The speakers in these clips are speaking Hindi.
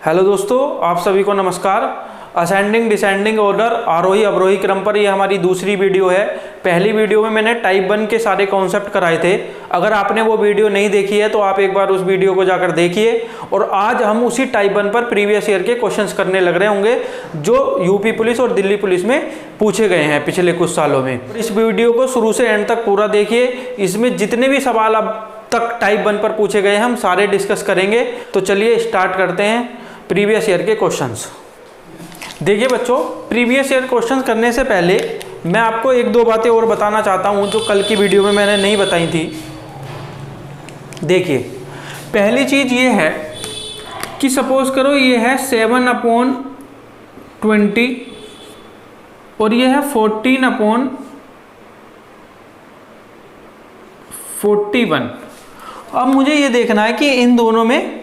हेलो दोस्तों, आप सभी को नमस्कार। असेंडिंग डिसेंडिंग ऑर्डर, आरोही अवरोही क्रम पर ये हमारी दूसरी वीडियो है। पहली वीडियो में मैंने टाइप 1 के सारे कॉन्सेप्ट कराए थे। अगर आपने वो वीडियो नहीं देखी है तो आप एक बार उस वीडियो को जाकर देखिए। और आज हम उसी टाइप 1 पर प्रीवियस ईयर के क्वेश्चंस करने लग रहे होंगे जो यूपी पुलिस और दिल्ली पुलिस में पूछे गए हैं पिछले कुछ सालों में। इस वीडियो को शुरू से एंड तक पूरा देखिए। इसमें जितने भी सवाल अब तक टाइप 1 पर पूछे गए हम सारे डिस्कस करेंगे। तो चलिए स्टार्ट करते हैं प्रीवियस ईयर के क्वेश्चंस। देखिए बच्चों, प्रीवियस ईयर क्वेश्चंस करने से पहले मैं आपको एक दो बातें और बताना चाहता हूं जो कल की वीडियो में मैंने नहीं बताई थी। देखिए, पहली चीज ये है कि सपोज करो ये है 7/20 और ये है 14/41। अब मुझे ये देखना है कि इन दोनों में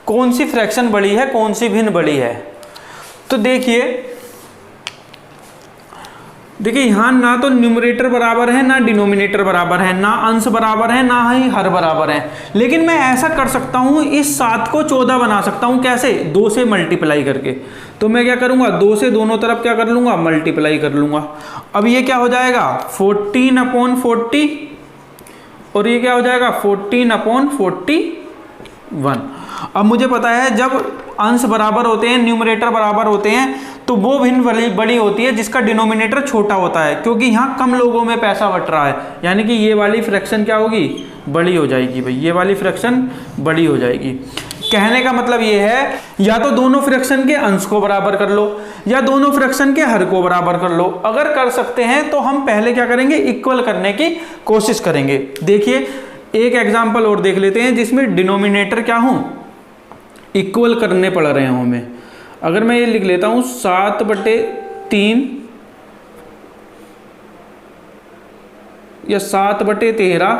कौन सी फ्रैक्शन बड़ी है, कौन सी भिन्न बड़ी है। तो देखिए यहां ना तो न्यूमरेटर बराबर है, ना डिनोमिनेटर बराबर है, ना अंश बराबर है, ना ही हर बराबर है। लेकिन मैं ऐसा कर सकता हूं, इस 7 को 14 बना सकता हूं। कैसे? 2 से मल्टीप्लाई करके। तो मैं क्या करूंगा, 2 से दोनों तरफ क्या कर लूंगा, मल्टीप्लाई कर लूंगा। अब ये क्या हो जाएगा 14/40 और ये क्या हो जाएगा 14/41। अब मुझे पता है जब अंश बराबर होते हैं, न्यूमरेटर बराबर होते हैं, तो वो भिन्न बड़ी होती है जिसका डिनोमिनेटर छोटा होता है, क्योंकि यहाँ कम लोगों में पैसा बट रहा है। यानी कि ये वाली फ्रैक्शन क्या होगी, बड़ी हो जाएगी भाई, ये वाली फ्रैक्शन बड़ी हो जाएगी। कहने का मतलब ये है, या तो दोनों फ्रैक्शन के अंश को बराबर कर लो या दोनों फ्रैक्शन के हर को बराबर कर लो। अगर कर सकते हैं तो हम पहले क्या करेंगे, इक्वल करने की कोशिश करेंगे। देखिए एक एग्जाम्पल और देख लेते हैं जिसमें डिनोमिनेटर क्या हूं, इक्वल करने पड़ रहे हो हमें। अगर मैं ये लिख लेता हूं 7/3 या 7/13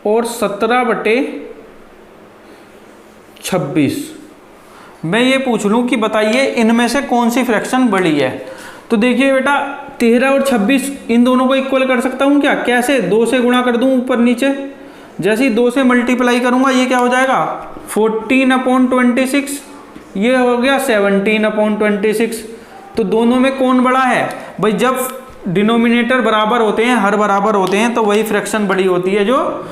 और 17/26, मैं ये पूछ लूं कि बताइए इनमें से कौन सी फ्रैक्शन बड़ी है। तो देखिए बेटा, 13 और 26 इन दोनों को इक्वल कर सकता हूं क्या? कैसे? 2 से गुणा कर दूं ऊपर नीचे। जैसे ही 2 से मल्टीप्लाई करूंगा ये क्या हो जाएगा 14/26, ये हो गया 17/26। तो दोनों में कौन बड़ा है भाई? जब डिनोमिनेटर बराबर होते हैं, हर बराबर होते हैं, तो वही फ्रैक्शन बड़ी होती है जो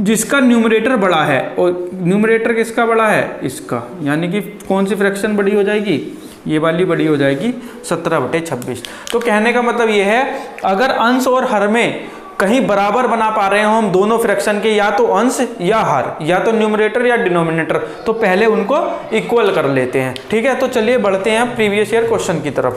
जिसका न्यूमरेटर बड़ा है। और न्यूमरेटर किसका बड़ा है? इसका। यानी कि कौन सी फ्रैक्शन बड़ी हो जाएगी, ये वाली बड़ी हो जाएगी 17/26। तो कहने का मतलब ये है, अगर अंश और हर में कहीं बराबर बना पा रहे हो हम दोनों फ्रैक्शन के, या तो अंश या हर, या तो न्यूमरेटर या डिनोमिनेटर, तो पहले उनको इक्वल कर लेते हैं। ठीक है, तो चलिए बढ़ते हैं प्रीवियस ईयर क्वेश्चन की तरफ।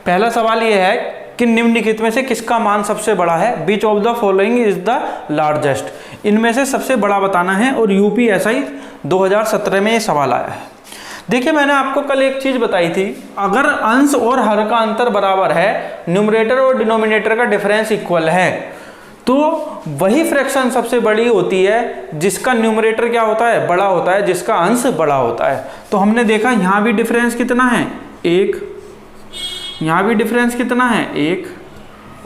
पहला सवाल ये है कि निम्नलिखित में से किसका मान सबसे बड़ा है? Which of the following is the largest? इनमें से सबसे बड़ा बताना है। और यूपीएसआई 2017 में ये सवाल आया है। देखिए मैंने आपको कल एक चीज बताई थी, अगर अंश और हर का अंतर बराबर है, न्यूमरेटर और डिनोमिनेटर का डिफरेंस इक्वल है, तो वही फ्रैक्शन सबसे बड़ी होती है जिसका न्यूमरेटर क्या होता है, बड़ा होता है, जिसका अंश बड़ा होता है। तो हमने देखा यहां भी डिफरेंस कितना है, 1, यहां भी डिफरेंस कितना है, 1,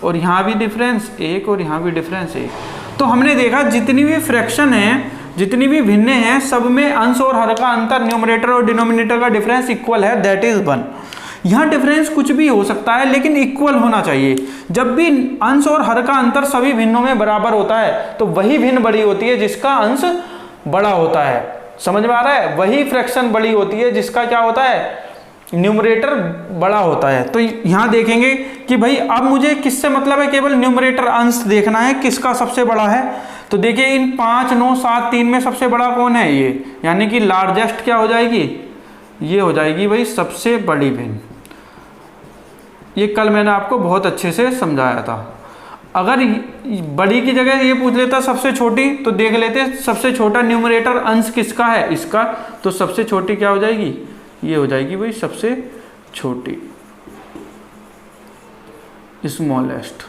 और यहां भी डिफरेंस 1, और यहां भी डिफरेंस 1। तो हमने देखा जितनी भी फ्रैक्शन है, जितनी भी भिन्न हैं, सब में अंश और हर का अंतर, न्यूमरेटर और डिनोमिनेटर का डिफरेंस इक्वल है, दैट इज 1। यहाँ डिफरेंस कुछ भी हो सकता है लेकिन इक्वल होना चाहिए। जब भी अंश और हर का अंतर सभी भिन्नों में बराबर होता है तो वही भिन्न बड़ी होती है जिसका अंश बड़ा होता है। समझ में आ रहा है? वही फ्रैक्शन बड़ी होती है जिसका क्या होता है, न्यूमरेटर बड़ा होता है। तो यहाँ देखेंगे कि भाई अब मुझे किससे मतलब है, केवल न्यूमरेटर अंश देखना है किसका सबसे बड़ा है। तो देखिए इन 5, 9, 7, 3 में सबसे बड़ा कौन है, ये। यानी कि लार्जेस्ट क्या हो जाएगी, ये हो जाएगी भाई सबसे बड़ी भिन्न। ये कल मैंने आपको बहुत अच्छे से समझाया था। अगर बड़ी की जगह ये पूछ लेता सबसे छोटी, तो देख लेते सबसे छोटा न्यूमरेटर अंश किसका है, इसका। तो सबसे छोटी क्या हो जाएगी, ये हो जाएगी भाई सबसे छोटी, स्मॉलेस्ट।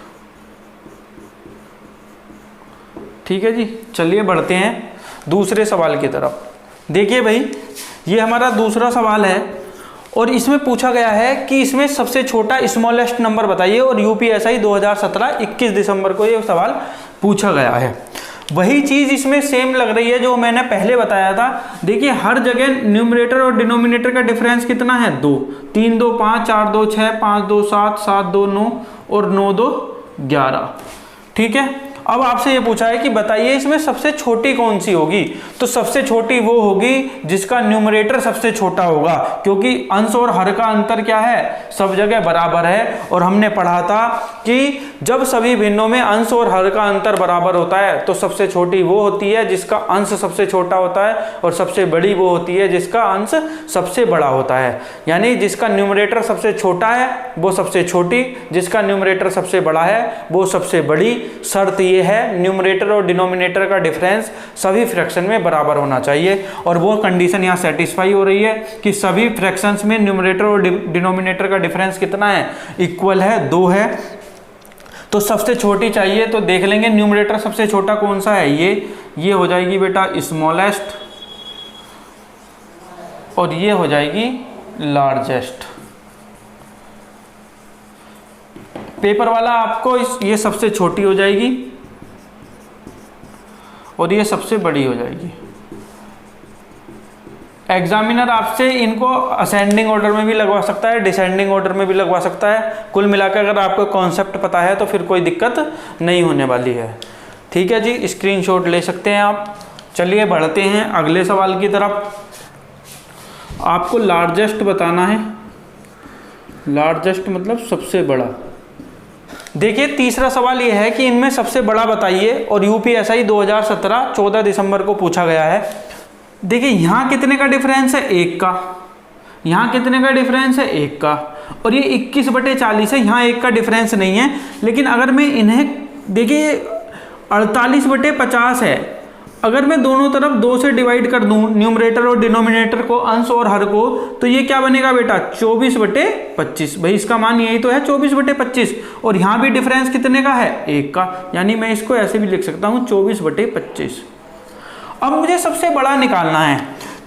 ठीक है जी, चलिए बढ़ते हैं दूसरे सवाल की तरफ। देखिए भाई, ये हमारा दूसरा सवाल है और इसमें पूछा गया है कि इसमें सबसे छोटा स्मॉलेस्ट नंबर बताइए। और यूपीएसआई 2017 21 दिसंबर को ये सवाल पूछा गया है। वही चीज इसमें सेम लग रही है जो मैंने पहले बताया था। देखिए हर जगह न्यूमरेटर और डिनोमिनेटर का डिफरेंस कितना है 2, 3 2 5, 4 2 6, 5 2 7, 7 2 9 और 9 2 11। ठीक है, अब आपसे ये पूछा है कि बताइए इसमें सबसे छोटी कौन सी होगी। तो सबसे छोटी वो होगी जिसका न्यूमरेटर सबसे छोटा होगा, क्योंकि अंश और हर का अंतर क्या है, सब जगह बराबर है। और हमने पढ़ा था कि जब सभी भिन्नों में अंश और हर का अंतर बराबर होता है तो सबसे छोटी वो होती है जिसका अंश सबसे छोटा होता है, और सबसे बड़ी वो होती है जिसका अंश सबसे बड़ा होता है। यानी जिसका न्यूमरेटर सबसे छोटा है वो सबसे छोटी, जिसका न्यूमरेटर सबसे बड़ा है वो सबसे बड़ी। शर्त ये है न्यूमरेटर और डिनोमिनेटर का डिफरेंस सभी फ्रैक्शन में बराबर होना चाहिए, और वो कंडीशन यहाँ सेटिस्फाई हो रही है कि सभी फ्रैक्शंस में न्यूमरेटर और डिनोमिनेटर का डिफरेंस कितना है, इक्वल है, 2 है। तो सबसे छोटी चाहिए, तो देख लेंगे न्यूमरेटर सबसे छोटा कौन सा है, ये हो जाएगी बेटा स्मॉलेस्ट, और ये हो जाएगी लार्जेस्ट। पेपर वाला आपको ये सबसे छोटी हो जाएगी और ये सबसे बड़ी हो जाएगी। एग्जामिनर आपसे इनको असेंडिंग ऑर्डर में भी लगवा सकता है, डिसेंडिंग ऑर्डर में भी लगवा सकता है। कुल मिलाकर अगर आपको कॉन्सेप्ट पता है तो फिर कोई दिक्कत नहीं होने वाली है। ठीक है जी, स्क्रीनशॉट ले सकते हैं आप। चलिए बढ़ते हैं अगले सवाल की तरफ। आपको लार्जेस्ट बताना है, लार्जेस्ट मतलब सबसे बड़ा। देखिए तीसरा सवाल यह है कि इनमें सबसे बड़ा बताइए, और यूपीएसआई 2017 14 दिसंबर को पूछा गया है। देखिए यहाँ कितने का डिफरेंस है, 1 का। यहाँ कितने का डिफरेंस है, 1 का। और ये 21/40 है, यहाँ 1 का डिफरेंस नहीं है। लेकिन अगर मैं इन्हें, देखिए 48/50 है, अगर मैं दोनों तरफ 2 से डिवाइड कर दूं, न्यूमरेटर और डिनोमिनेटर को, अंश और हर को, तो ये क्या बनेगा बेटा 24/25। भाई इसका मान यही तो है 24/25, और यहाँ भी डिफरेंस कितने का है, 1 का। यानी मैं इसको ऐसे भी लिख सकता हूँ 24/25। अब मुझे सबसे बड़ा निकालना है,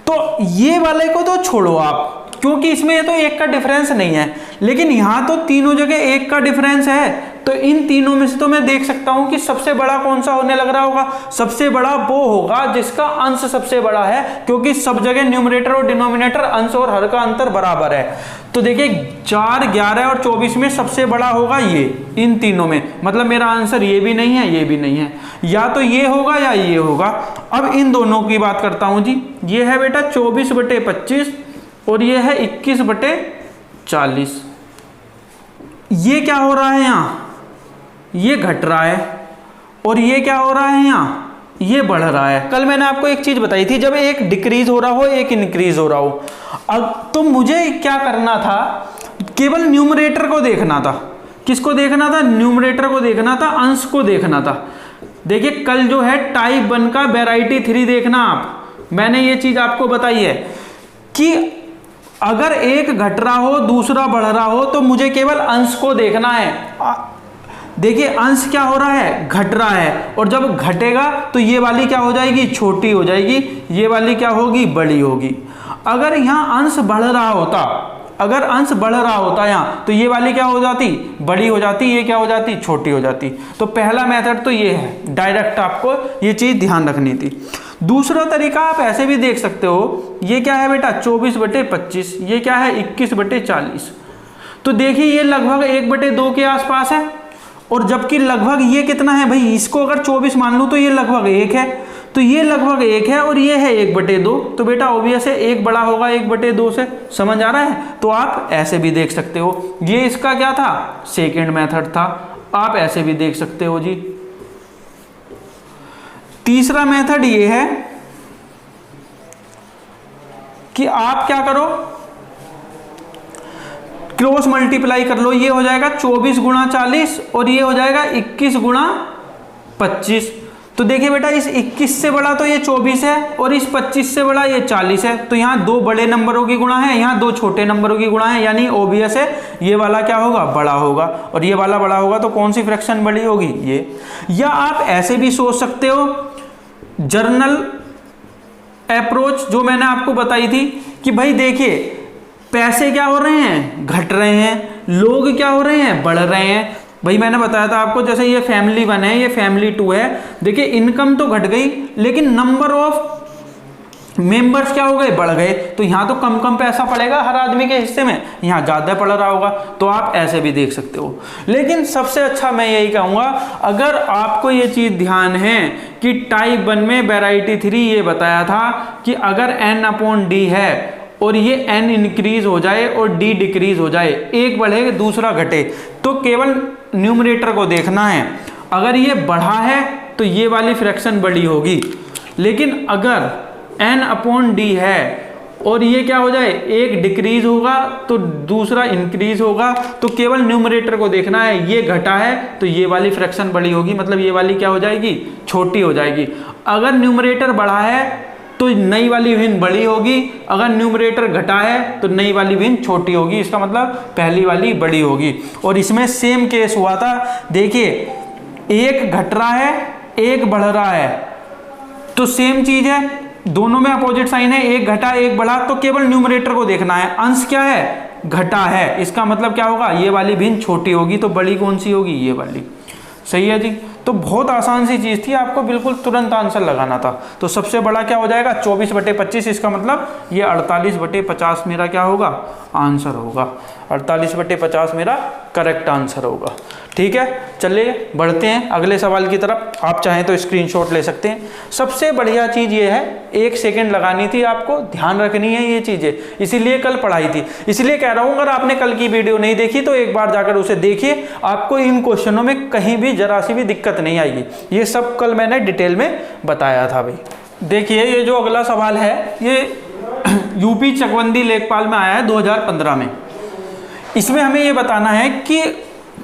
तो ये वाले को तो छोड़ो आप, क्योंकि इसमें ये तो 1 का डिफरेंस नहीं है। लेकिन यहाँ तो तीनों जगह 1 का डिफरेंस है, तो इन तीनों में से तो मैं देख सकता हूं कि सबसे बड़ा कौन सा होने लग रहा होगा। सबसे बड़ा वो होगा जिसका अंश सबसे बड़ा है, क्योंकि सब जगह न्यूमरेटर और डिनोमिनेटर, अंश और हर का अंतर बराबर है। तो देखिए 4, 11 और 24 में सबसे बड़ा होगा ये, इन तीनों में। मतलब मेरा आंसर ये भी नहीं है, ये भी नहीं है, या तो ये होगा या ये होगा। अब इन दोनों की बात करता हूं जी। ये है बेटा 24/25 और ये है 21/40। ये क्या हो रहा है यहाँ, ये घट रहा है, और ये क्या हो रहा है यहाँ, ये बढ़ रहा है। कल मैंने आपको एक चीज बताई थी, जब एक डिक्रीज हो रहा हो, एक इंक्रीज हो रहा हो। अब तो मुझे क्या करना था, केवल न्यूमरेटर को देखना था। किसको देखना था, न्यूमरेटर को देखना था, अंश को देखना था। देखिए कल जो है टाइप 1 का वैरायटी 3 देखना आप, मैंने ये चीज आपको बताई है कि अगर एक घट रहा हो दूसरा बढ़ रहा हो तो मुझे केवल अंश को देखना है। देखिए अंश क्या हो रहा है, घट रहा है, और जब घटेगा तो ये वाली क्या हो जाएगी, छोटी हो जाएगी, ये वाली क्या होगी, बड़ी होगी। अगर यहाँ अंश बढ़ रहा होता, अगर अंश बढ़ रहा होता यहाँ, तो ये वाली क्या हो जाती, बड़ी हो जाती, ये क्या हो जाती, छोटी हो जाती। तो पहला मेथड तो ये है, डायरेक्ट आपको ये चीज ध्यान रखनी थी। दूसरा तरीका आप ऐसे भी देख सकते हो, ये क्या है बेटा 24/25, ये क्या है 21/40। तो देखिए ये लगभग 1/2 के आसपास है, और जबकि लगभग ये कितना है भाई, इसको अगर 24 मान लूँ तो ये लगभग 1 है, तो ये लगभग 1 है और ये है 1/2। तो बेटा ऑब्वियस है 1 बड़ा होगा 1/2 से, समझ आ रहा है। तो आप ऐसे भी देख सकते हो, ये इसका क्या था, सेकेंड मेथड था, आप ऐसे भी देख सकते हो जी। तीसरा मेथड ये है कि आप क्या करो, क्रॉस मल्टीप्लाई कर लो। ये हो जाएगा 24 × 40 और ये हो जाएगा 21 × 25। तो देखिए बेटा इस 21 से बड़ा तो ये 24 है और इस 25 से बड़ा ये 40 है। तो यहाँ 2 बड़े नंबरों की गुणा है, यहाँ 2 छोटे नंबरों की गुणा है, यानी ओबियस है ये वाला क्या होगा, बड़ा होगा, और ये वाला बड़ा होगा। तो कौन सी फ्रैक्शन बड़ी होगी, ये। या आप ऐसे भी सोच सकते हो, जर्नल अप्रोच जो मैंने आपको बताई थी कि भाई देखिए पैसे क्या हो रहे हैं, घट रहे हैं, लोग क्या हो रहे हैं, बढ़ रहे हैं। भाई मैंने बताया था आपको, जैसे ये फैमिली 1 है, ये फैमिली 2 है, देखिए इनकम तो घट गई लेकिन नंबर ऑफ मेंबर्स क्या हो गए, बढ़ गए। तो यहाँ तो कम कम पैसा पड़ेगा हर आदमी के हिस्से में, यहाँ ज़्यादा पड़ रहा होगा। तो आप ऐसे भी देख सकते हो। लेकिन सबसे अच्छा मैं यही कहूँगा, अगर आपको ये चीज़ ध्यान है कि टाइप 1 में वैरायटी 3 ये बताया था कि अगर n/d है और ये n इंक्रीज हो जाए और d डिक्रीज हो जाए, एक बढ़े दूसरा घटे, तो केवल न्यूमरेटर को देखना है। अगर ये बढ़ा है तो ये वाली फ्रैक्शन बड़ी होगी, लेकिन अगर n/d है और ये क्या हो जाए, एक डिक्रीज होगा तो दूसरा इंक्रीज होगा, तो केवल न्यूमरेटर को देखना है। ये घटा है तो ये वाली फ्रैक्शन बड़ी होगी, मतलब ये वाली क्या हो जाएगी, छोटी हो जाएगी। अगर न्यूमरेटर बढ़ा है तो नई वाली भिन्न बड़ी होगी, अगर न्यूमरेटर घटा है तो नई वाली भिन्न छोटी होगी, इसका मतलब पहली वाली बड़ी होगी। और इसमें सेम केस हुआ था, देखिए एक घट रहा है एक बढ़ रहा है, तो सेम चीज है, दोनों में अपोजिट साइन है, एक घटा एक बढ़ा, तो केवल न्यूमरेटर को देखना है। अंश क्या है, घटा है, इसका मतलब क्या होगा, ये वाली भिन्न छोटी होगी, तो बड़ी कौन सी होगी, ये वाली। सही है जी। तो बहुत आसान सी चीज़ थी, आपको बिल्कुल तुरंत आंसर लगाना था। तो सबसे बड़ा क्या हो जाएगा, 24/25, इसका मतलब ये 48/50 मेरा क्या होगा, आंसर होगा। 48/50 मेरा करेक्ट आंसर होगा। ठीक है, चलिए बढ़ते हैं अगले सवाल की तरफ। आप चाहें तो स्क्रीनशॉट ले सकते हैं। सबसे बढ़िया चीज़ ये है, 1 सेकेंड लगानी थी, आपको ध्यान रखनी है ये चीज़ें, इसीलिए कल पढ़ाई थी। इसलिए कह रहा हूँ, अगर आपने कल की वीडियो नहीं देखी तो एक बार जाकर उसे देखिए, आपको इन क्वेश्चनों में कहीं भी जरा सी भी दिक्कत नहीं आएगी। ये सब कल मैंने डिटेल में बताया था भाई। देखिए ये जो अगला सवाल है, ये यूपी चकबंदी लेखपाल में आया है 2015 में। इसमें हमें ये बताना है कि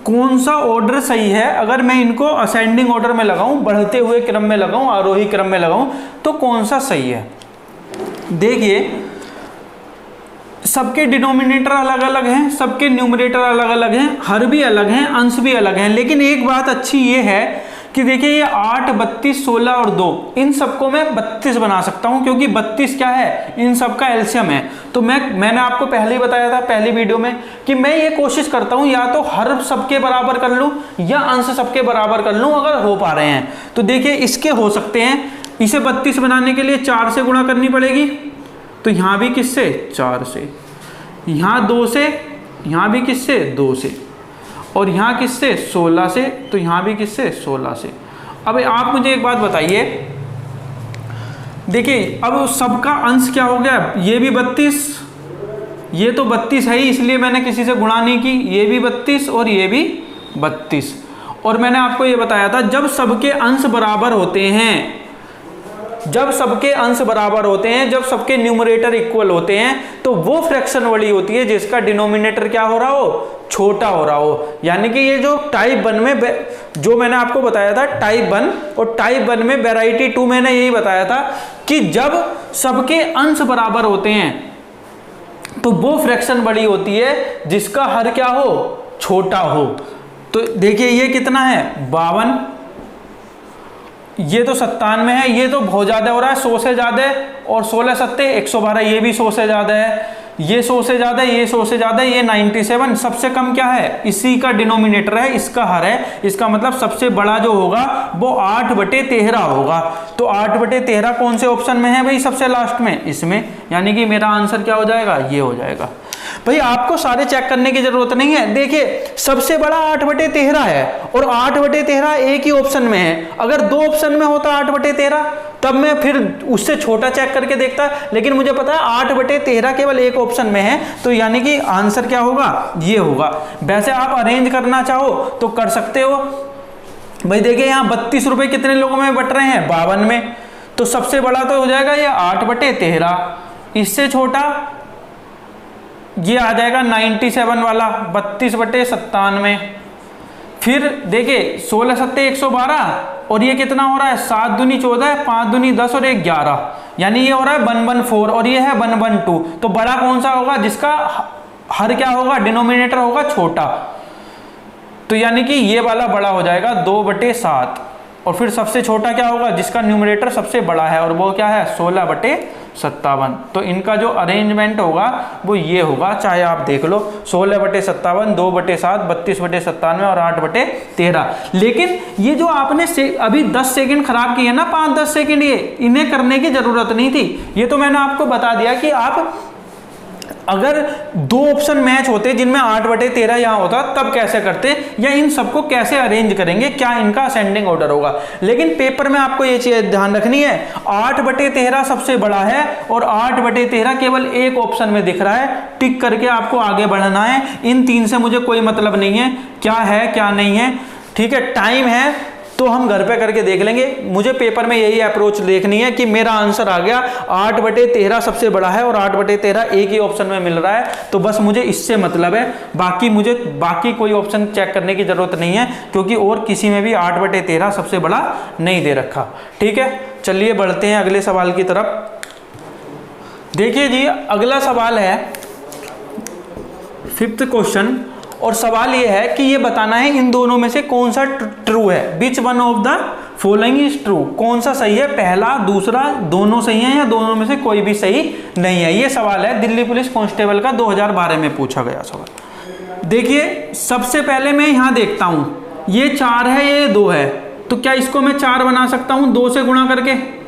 कौन सा ऑर्डर सही है। अगर मैं इनको असेंडिंग ऑर्डर में लगाऊं, बढ़ते हुए क्रम में लगाऊं, आरोही क्रम में लगाऊं, तो कौन सा सही है। देखिए सबके डिनोमिनेटर अलग अलग हैं, सबके न्यूमरेटर अलग अलग हैं, हर भी अलग हैं, अंश भी अलग हैं। लेकिन एक बात अच्छी ये है कि देखिए ये 8, 32, 16 और 2, इन सबको मैं 32 बना सकता हूं, क्योंकि 32 क्या है, इन सबका एलसीएम है। तो मैंने आपको पहले ही बताया था पहली वीडियो में कि मैं ये कोशिश करता हूं या तो हर सबके बराबर कर लूं या अंश सबके बराबर कर लूं, अगर हो पा रहे हैं। तो देखिए इसके हो सकते हैं। इसे 32 बनाने के लिए 4 से गुणा करनी पड़ेगी, तो यहां भी किससे, 4 से, यहां 2 से, यहां भी किससे, 2 से, और यहाँ किससे, 16 से, तो यहाँ भी किससे, 16 से। अब आप मुझे एक बात बताइए, देखिए अब सबका अंश क्या हो गया, ये भी 32, ये तो 32 है ही, इसलिए मैंने किसी से गुणा नहीं की, ये भी 32 और ये भी 32। और मैंने आपको ये बताया था, जब सबके अंश बराबर होते हैं, जब सबके अंश बराबर होते हैं, जब सबके न्यूमरेटर इक्वल होते हैं, तो वो फ्रैक्शन बड़ी होती है जिसका डिनोमिनेटर क्या हो रहा हो, छोटा हो रहा हो। यानी कि ये जो टाइप 1 में, जो मैंने आपको बताया था टाइप 1 और टाइप 1 में वैरायटी 2, मैंने यही बताया था कि जब सबके अंश बराबर होते हैं तो वो फ्रैक्शन बड़ी होती है जिसका हर क्या हो, छोटा हो। तो देखिए ये कितना है, 52, ये तो 97 है, ये तो बहुत ज्यादा हो रहा है, 100 से ज्यादा है, और 16 सत्ते 112, ये भी 100 से ज्यादा है, ये 100 से ज्यादा है, ये 100 से ज्यादा है, ये 97। सबसे कम क्या है, इसी का डिनोमिनेटर है, इसका हर है, इसका मतलब सबसे बड़ा जो होगा वो 8/13 होगा। तो 8/13 कौन से ऑप्शन में है भाई, सबसे लास्ट में, इसमें। यानी कि मेरा आंसर क्या हो जाएगा, ये हो जाएगा। भाई आपको सारे चेक करने की जरूरत नहीं है। देखिए सबसे बड़ा 8/13 है और 8/13 एक ही ऑप्शन में है। अगर 2 ऑप्शन में होता 8/13 तब मैं फिर उससे छोटा चेक करके देखता, लेकिन मुझे पता है 8/13 केवल एक ऑप्शन में है, तो यानी कि आंसर क्या होगा, ये होगा। वैसे आप अरेंज करना चाहो तो कर सकते हो। भाई देखिए यहाँ 32 रुपए कितने लोगों में बट रहे हैं, 52 में, तो सबसे बड़ा तो हो जाएगा ये 8/13, इससे छोटा ये आ जाएगा 97 वाला 32/97। फिर देखिए 16 सत्ते 112, और ये कितना हो रहा है, 7 दूनी 14, 5 दूनी 10 और 1 11, यानी ये हो रहा है 114 और ये है 112। तो बड़ा कौन सा होगा, जिसका हर क्या होगा, डिनोमिनेटर होगा छोटा। तो यानी कि ये वाला बड़ा हो जाएगा 2/7, और फिर सबसे छोटा क्या होगा, जिसका न्यूमरेटर सबसे बड़ा है, और वो क्या है 16/7। 57। तो इनका जो अरेंजमेंट होगा वो ये होगा, चाहे आप देख लो 16/57, 2/7, 32/97 और 8/13। लेकिन ये जो आपने अभी 10 सेकंड खराब किए ना, 5-10 सेकंड, ये इन्हें करने की जरूरत नहीं थी। ये तो मैंने आपको बता दिया कि आप अगर 2 ऑप्शन मैच होते जिनमें 8/13 यहाँ होता तब कैसे करते, या इन सबको कैसे अरेंज करेंगे, क्या इनका असेंडिंग ऑर्डर होगा। लेकिन पेपर में आपको ये चीज ध्यान रखनी है, 8/13 सबसे बड़ा है और 8/13 केवल एक ऑप्शन में दिख रहा है, टिक करके आपको आगे बढ़ना है। इन 3 से मुझे कोई मतलब नहीं है क्या है क्या नहीं है, ठीक है। टाइम है तो हम घर पे करके देख लेंगे, मुझे पेपर में यही अप्रोच देखनी है कि मेरा आंसर आ गया 8/13 सबसे बड़ा है और 8/13 एक ही ऑप्शन में मिल रहा है, तो बस मुझे इससे मतलब है। बाकी कोई ऑप्शन चेक करने की जरूरत नहीं है, क्योंकि और किसी में भी 8/13 सबसे बड़ा नहीं दे रखा। ठीक है, चलिए बढ़ते हैं अगले सवाल की तरफ। देखिए जी, अगला सवाल है 5th क्वेश्चन, और सवाल ये है कि ये बताना है इन दोनों में से कौन सा ट्रू है। Which one of the following is true, कौन सा सही है, पहला दूसरा दोनों सही है या दोनों में से कोई भी सही नहीं है। ये सवाल है दिल्ली पुलिस कांस्टेबल का 2012 में पूछा गया सवाल। देखिए सबसे पहले मैं यहां देखता हूं, ये 4 है ये 2 है, तो क्या इसको मैं 4 बना सकता हूं 2 से गुणा करके।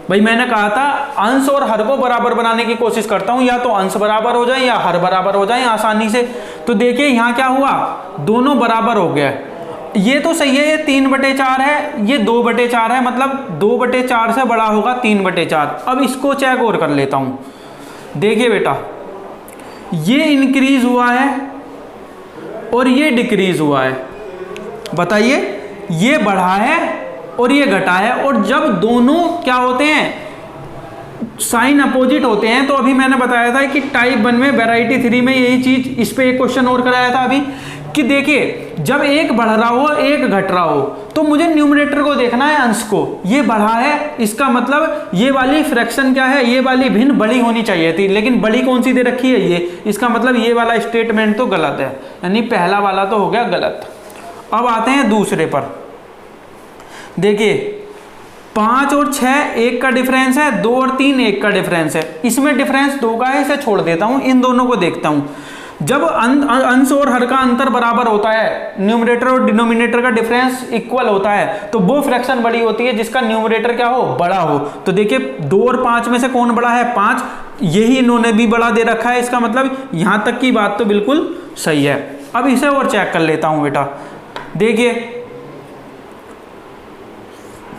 भाई मैंने कहा था अंश और हर को बराबर बनाने की कोशिश करता हूं, या तो अंश बराबर हो जाए या हर बराबर हो जाए आसानी से। तो देखिए यहां क्या हुआ, दोनों बराबर हो गया। ये तो सही है, ये 3/4 है, ये 2/4 है, मतलब 2/4 से बड़ा होगा 3/4। अब इसको चेक और कर लेता हूं। देखिए बेटा, ये इंक्रीज हुआ है और ये डिक्रीज हुआ है। बताइए, ये बढ़ा है और ये घटा है, और जब दोनों क्या होते हैं साइन अपोजिट होते हैं, तो अभी मैंने बताया था कि टाइप 1 में वैरायटी 3 में यही चीज, इस पे एक क्वेश्चन और कराया था अभी कि देखिए जब एक बढ़ रहा हो एक घट रहा हो, तो मुझे न्यूमरेटर को देखना है, अंश को। ये बढ़ा है, इसका मतलब ये वाली फ्रैक्शन क्या है, ये वाली भिन्न बड़ी होनी चाहिए थी, लेकिन बड़ी कौन सी दे रखी है ये, इसका मतलब ये वाला स्टेटमेंट तो गलत है, यानी पहला वाला तो हो गया गलत। अब आते हैं दूसरे पर। देखिए 5 और 6 1 का डिफरेंस है, 2 और 3 1 का डिफरेंस है। इसमें डिफरेंस 2 का है, इसे छोड़ देता हूं, इन दोनों को देखता हूं। जब अंश और हर का अंतर बराबर होता है, न्यूमरेटर और डिनोमिनेटर का डिफरेंस इक्वल होता है, तो वो फ्रैक्शन बड़ी होती है जिसका न्यूमरेटर क्या हो, बड़ा हो। तो देखिए 2 और 5 में से कौन बड़ा है, 5, यही इन्होंने भी बड़ा दे रखा है, इसका मतलब यहां तक की बात तो बिल्कुल सही है। अब इसे और चेक कर लेता हूं बेटा। देखिए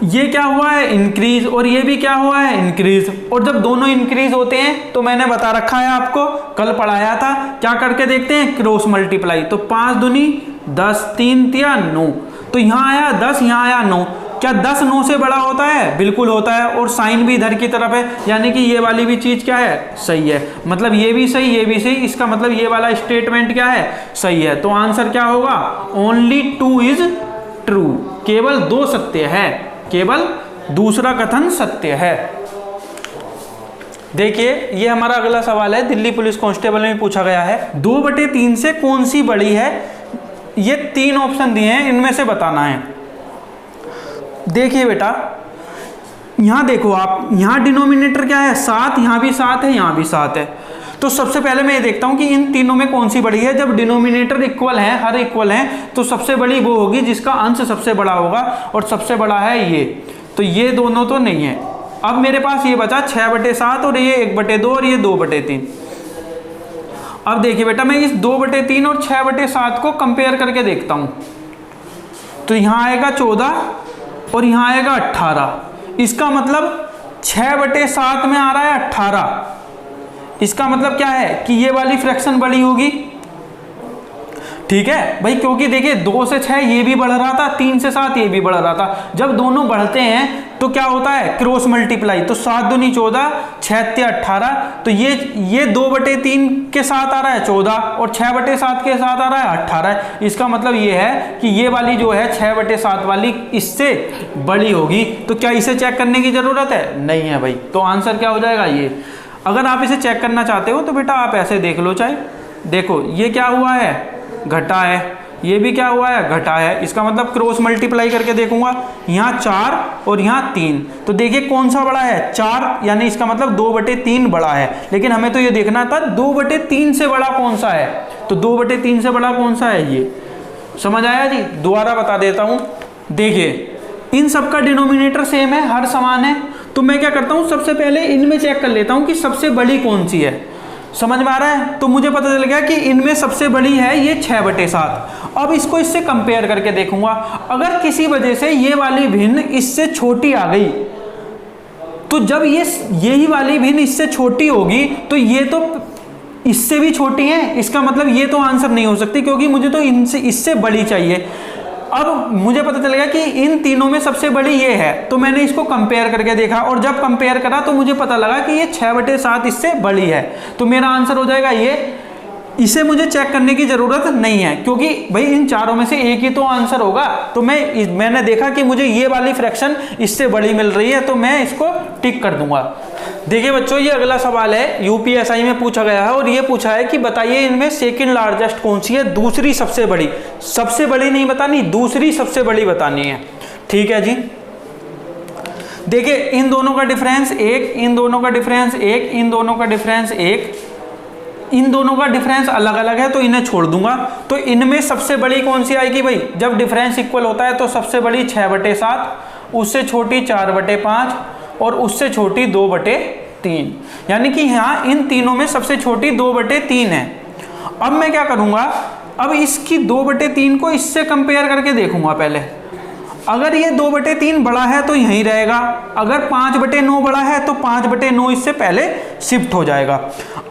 ये क्या हुआ है, इंक्रीज, और ये भी क्या हुआ है, इंक्रीज। और जब दोनों इंक्रीज होते हैं तो मैंने बता रखा है आपको, कल पढ़ाया था, क्या करके देखते हैं, क्रॉस मल्टीप्लाई। तो 5 दूनी 10, 3 तिया 9, तो यहाँ आया 10, यहाँ आया 9। क्या 10 9 से बड़ा होता है, बिल्कुल होता है, और साइन भी इधर की तरफ है, यानी कि ये वाली भी चीज क्या है, सही है। मतलब ये भी सही ये भी सही, इसका मतलब ये वाला स्टेटमेंट क्या है, सही है। तो आंसर क्या होगा, ओनली 2 इज ट्रू, केवल 2 सत्य है, केवल दूसरा कथन सत्य है। देखिए ये हमारा अगला सवाल है, दिल्ली पुलिस कांस्टेबल में पूछा गया है, 2/3 से कौन सी बड़ी है। ये 3 ऑप्शन दिए हैं, इनमें से बताना है। देखिए बेटा, यहां देखो आप, यहां डिनोमिनेटर क्या है, 7, यहां भी 7 है, यहां भी 7 है। तो सबसे पहले मैं ये देखता हूं कि इन तीनों में कौन सी बड़ी है। जब डिनोमिनेटर इक्वल है, हर इक्वल है, तो सबसे बड़ी वो होगी जिसका अंश सबसे बड़ा होगा, और सबसे बड़ा है ये। तो ये दोनों तो नहीं है। अब मेरे पास ये बचा 6/7 और ये 1/2 और ये 2/3। अब देखिए बेटा, मैं इस 2/3 और 6/7 को कंपेयर करके देखता हूं। तो यहां आएगा 14 और यहां आएगा 18। इसका मतलब 6/7 में आ रहा है 18। इसका मतलब क्या है कि ये वाली फ्रैक्शन बड़ी होगी, ठीक है भाई, क्योंकि देखिए 2 से 6 ये भी बढ़ रहा था, 3 से 7 ये भी बढ़ रहा था। जब दोनों बढ़ते हैं तो क्या होता है, क्रॉस मल्टीप्लाई। तो 7 दूनी 14, 6 तिया 18। तो ये 2/3 के साथ आ रहा है 14 और 6/7 के साथ आ रहा है 18। इसका मतलब ये है कि ये वाली जो है 6/7 वाली इससे बड़ी होगी। तो क्या इसे चेक करने की जरूरत है, नहीं है भाई। तो आंसर क्या हो जाएगा ये। अगर आप इसे चेक करना चाहते हो तो बेटा आप ऐसे देख लो, चाहे देखो ये क्या हुआ है, घटा है, ये भी क्या हुआ है, घटा है। इसका मतलब क्रॉस मल्टीप्लाई करके देखूंगा, यहाँ 4 और यहाँ 3, तो देखिए कौन सा बड़ा है, 4, यानी इसका मतलब 2/3 बड़ा है। लेकिन हमें तो ये देखना था 2/3 से बड़ा कौन सा है, तो 2/3 से बड़ा कौन सा है, ये समझ आया जी। दोबारा बता देता हूँ, देखिए इन सबका डिनोमिनेटर सेम है, हर समान है, तो मैं क्या करता हूँ, सबसे पहले इनमें चेक कर लेता हूँ कि सबसे बड़ी कौन सी है। समझ में आ रहा है, तो मुझे पता चल गया कि इनमें सबसे बड़ी है ये 6/7। अब इसको इससे कंपेयर करके देखूंगा, अगर किसी वजह से ये वाली भिन्न इससे छोटी आ गई, तो जब यही वाली भिन्न इससे छोटी होगी तो ये तो इससे भी छोटी है, इसका मतलब ये तो आंसर नहीं हो सकती, क्योंकि मुझे तो इनसे इससे बड़ी चाहिए। अब मुझे पता चलेगा कि इन तीनों में सबसे बड़ी ये है, तो मैंने इसको कंपेयर करके देखा, और जब कंपेयर करा तो मुझे पता लगा कि ये 6/7 इससे बड़ी है, तो मेरा आंसर हो जाएगा ये। इसे मुझे चेक करने की जरूरत नहीं है, क्योंकि भाई इन चारों में से एक ही तो आंसर होगा। तो मैंने देखा कि मुझे ये वाली फ्रैक्शन इससे बड़ी मिल रही है, तो मैं इसको टिक कर दूंगा। देखिए बच्चों, ये अगला सवाल है, यूपीएसआई में पूछा गया है, और ये पूछा है कि बताइए इनमें सेकंड लार्जेस्ट कौन सी है, दूसरी सबसे बड़ी। सबसे बड़ी नहीं बतानी, दूसरी सबसे बड़ी बतानी है, ठीक है जी। देखिए इन दोनों का डिफरेंस 1, इन दोनों का डिफरेंस 1, इन दोनों का डिफरेंस 1, इन दोनों का डिफरेंस अलग अलग है, तो इन्हें छोड़ दूंगा। तो इनमें सबसे बड़ी कौन सी आएगी भाई, जब डिफरेंस इक्वल होता है तो सबसे बड़ी 6/7, उससे छोटी 4/5 और उससे छोटी 2/3, यानी कि यहाँ इन तीनों में सबसे छोटी 2/3 है। अब मैं क्या करूँगा, अब इसकी 2/3 को इससे कंपेयर करके देखूंगा पहले। अगर ये 2/3 बड़ा है तो यहीं रहेगा, अगर 5/9 बड़ा है तो 5/9 इससे पहले शिफ्ट हो जाएगा।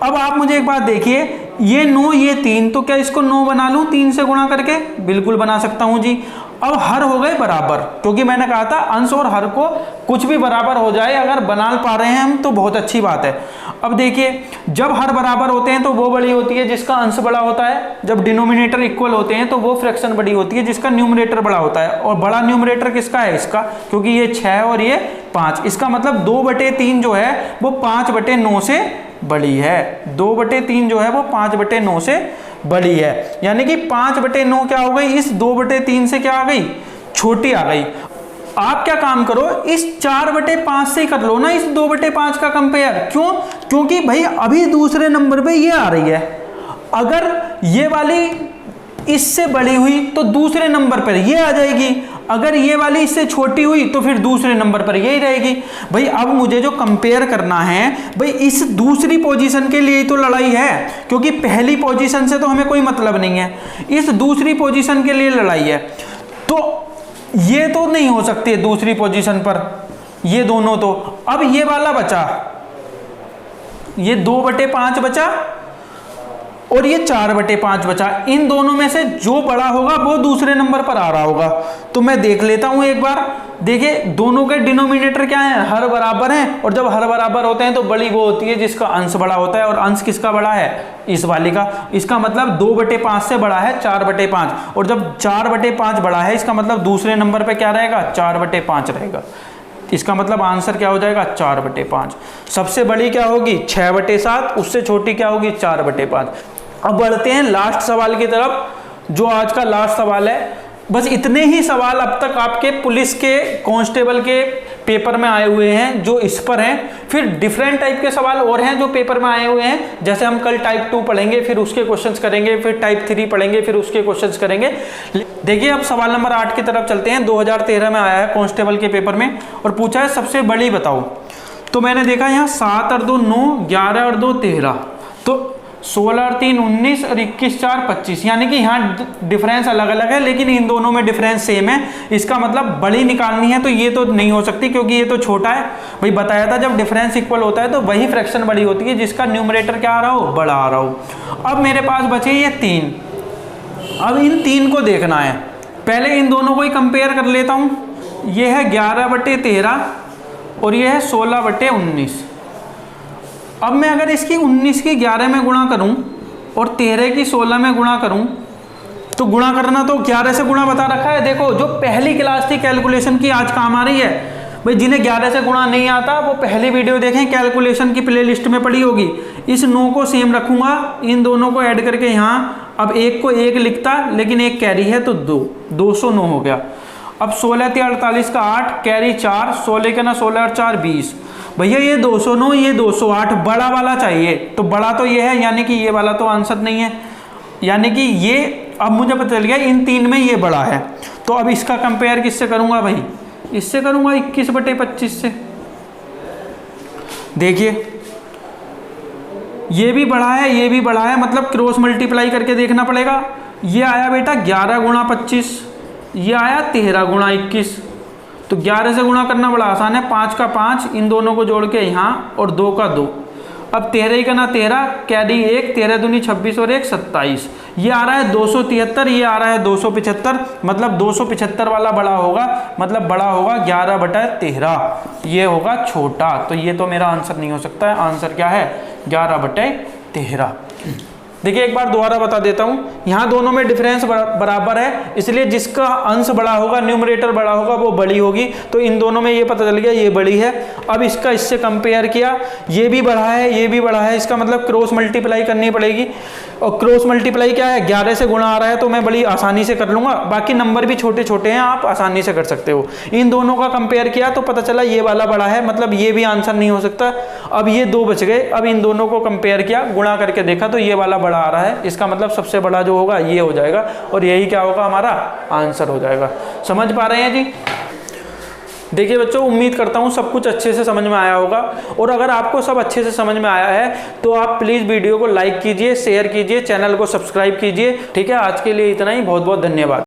अब आप मुझे एक बात देखिए, ये 9 ये 3, तो क्या इसको 9 बना लूँ 3 से गुणा करके, बिल्कुल बना सकता हूँ जी। अब हर हो गए बराबर, क्योंकि मैंने कहा था अंश और हर को कुछ भी बराबर हो जाए, अगर बना पा रहे हैं हम तो बहुत अच्छी बात है। अब देखिए जब हर बराबर होते हैं तो वो बड़ी होती है जिसका अंश बड़ा होता है, जब डिनोमिनेटर इक्वल होते हैं तो वो फ्रैक्शन बड़ी होती है जिसका न्यूमरेटर बड़ा होता है। और बड़ा न्यूमरेटर किसका है, इसका, क्योंकि ये 6 और ये 5, इसका मतलब 2/3 जो है वो 5/9 से बड़ी है। 2/3 जो है वो 5/9 से बड़ी है, यानी कि 5/9 क्या हो गई, इस 2/3 से क्या आ गई, छोटी आ गई। आप क्या काम करो, इस 4/5 से कर लो ना इस 2/5 का कंपेयर। क्यों, क्योंकि भाई अभी दूसरे नंबर पे ये आ रही है, अगर ये वाली इससे बड़ी हुई तो दूसरे नंबर पर ये आ जाएगी, अगर ये वाली इससे छोटी हुई तो फिर दूसरे नंबर पर यही रहेगी। भाई अब मुझे जो कंपेयर करना है, भाई इस दूसरी पोजीशन के लिए तो लड़ाई है, क्योंकि पहली पोजीशन से तो हमें कोई मतलब नहीं है, इस दूसरी पोजीशन के लिए लड़ाई है। तो ये तो नहीं हो सकती है दूसरी पोजीशन पर, ये दोनों तो। अब ये वाला बचा, ये 2/5 बचा और ये 4/5 बचा, इन दोनों में से जो बड़ा होगा वो दूसरे नंबर पर आ रहा होगा। तो मैं देख लेता हूं एक बार। देखिए दोनों के डिनोमिनेटर क्या है, हर बराबर हैं, और जब हर बराबर होते हैं तो बड़ी वो होती है जिसका अंश बड़ा होता है, और अंश किसका बड़ा है, इस वाली का। इसका मतलब 2/5 से बड़ा है 4/5, और जब 4/5 बड़ा है इसका मतलब दूसरे नंबर पर क्या रहेगा, 4/5 रहेगा। इसका मतलब आंसर क्या हो जाएगा, 4/5। सबसे बड़ी क्या होगी 6/7, उससे छोटी क्या होगी 4/5। अब बढ़ते हैं लास्ट सवाल की तरफ, जो आज का लास्ट सवाल है। बस इतने ही सवाल अब तक आपके पुलिस के कांस्टेबल के पेपर में आए हुए हैं जो इस पर हैं। फिर डिफरेंट टाइप के सवाल और हैं जो पेपर में आए हुए हैं, जैसे हम कल टाइप 2 पढ़ेंगे, फिर उसके क्वेश्चंस करेंगे, फिर टाइप 3 पढ़ेंगे, फिर उसके क्वेश्चंस करेंगे। देखिए अब सवाल नंबर 8 की तरफ चलते हैं। 2013 में आया है कांस्टेबल के पेपर में, और पूछा है सबसे बड़ी बताओ। तो मैंने देखा यहाँ 7 और 2 9, 11 और 2 13, तो 16 और 3 19 और 21 4 25, यानी कि यहाँ डिफरेंस अलग अलग है लेकिन इन दोनों में डिफरेंस सेम है। इसका मतलब बड़ी निकालनी है तो ये तो नहीं हो सकती क्योंकि ये तो छोटा है। भाई बताया था जब डिफरेंस इक्वल होता है तो वही फ्रैक्शन बड़ी होती है जिसका न्यूमरेटर क्या आ रहा हो, बड़ा आ रहा हो। अब मेरे पास बचे ये 3, अब इन 3 को देखना है। पहले इन दोनों को ही कंपेयर कर लेता हूँ। ये है 11/13 और ये है 16/19। अब मैं अगर इसकी 19 की 11 में गुणा करूं और 13 की 16 में गुणा करूं, तो गुणा करना तो 11 से गुणा बता रखा है। देखो जो पहली क्लास थी कैलकुलेशन की आज काम आ रही है। भाई जिन्हें 11 से गुणा नहीं आता वो पहली वीडियो देखें, कैलकुलेशन की प्लेलिस्ट में पड़ी होगी। इस 9 को सेम रखूंगा, इन दोनों को ऐड करके यहाँ अब एक को 1 लिखता, लेकिन एक कैरी है तो 2, 209 हो गया। अब 16 × 48 का 8, कैरी 4, 16 के ना 16 और 4 20। भैया ये 209, ये 208, बड़ा वाला चाहिए। तो बड़ा तो ये है, यानी कि ये वाला तो आंसर नहीं है, यानी कि ये, अब मुझे पता चल गया इन 3 में ये बड़ा है। तो अब इसका कंपेयर किससे करूंगा भाई? इससे करूंगा 21/25 से। देखिए ये भी बड़ा है, ये भी बड़ा है, मतलब क्रॉस मल्टीप्लाई करके देखना पड़ेगा। ये आया बेटा 11 × 25, ये आया 13 × 21। तो 11 से गुणा करना बड़ा आसान है, 5 का 5, इन दोनों को जोड़ के यहाँ, और 2 का 2। अब 13 का ना 13, कैरी 1, 13 दूनी 26 और 1 27। ये आ रहा है 273, ये आ रहा है 275, मतलब 275 वाला बड़ा होगा, मतलब बड़ा होगा 11/13, ये होगा छोटा। तो ये तो मेरा आंसर नहीं हो सकता है। आंसर क्या है? 11/13। देखिए एक बार दोबारा बता देता हूं, यहाँ दोनों में डिफरेंस बराबर है, इसलिए जिसका अंश बड़ा होगा, न्यूमरेटर बड़ा होगा, वो बड़ी होगी। तो इन दोनों में ये पता चल गया ये बड़ी है। अब इसका इससे कंपेयर किया, ये भी बड़ा है, ये भी बड़ा है, इसका मतलब क्रॉस मल्टीप्लाई करनी पड़ेगी। और क्रॉस मल्टीप्लाई क्या है? 11 से गुणा आ रहा है तो मैं बड़ी आसानी से कर लूंगा, बाकी नंबर भी छोटे छोटे हैं, आप आसानी से कर सकते हो। इन दोनों का कंपेयर किया तो पता चला ये वाला बड़ा है, मतलब ये भी आंसर नहीं हो सकता। अब ये 2 बच गए। अब इन दोनों को कंपेयर किया, गुणा करके देखा तो ये वाला बड़ा आ रहा है, इसका मतलब सबसे बड़ा जो होगा ये हो जाएगा, और यही क्या होगा? हमारा आंसर हो जाएगा। समझ पा रहे हैं जी? देखिए बच्चों, उम्मीद करता हूँ सब कुछ अच्छे से समझ में आया होगा, और अगर आपको सब अच्छे से समझ में आया है तो आप प्लीज़ वीडियो को लाइक कीजिए, शेयर कीजिए, चैनल को सब्सक्राइब कीजिए। ठीक है, आज के लिए इतना ही। बहुत बहुत धन्यवाद।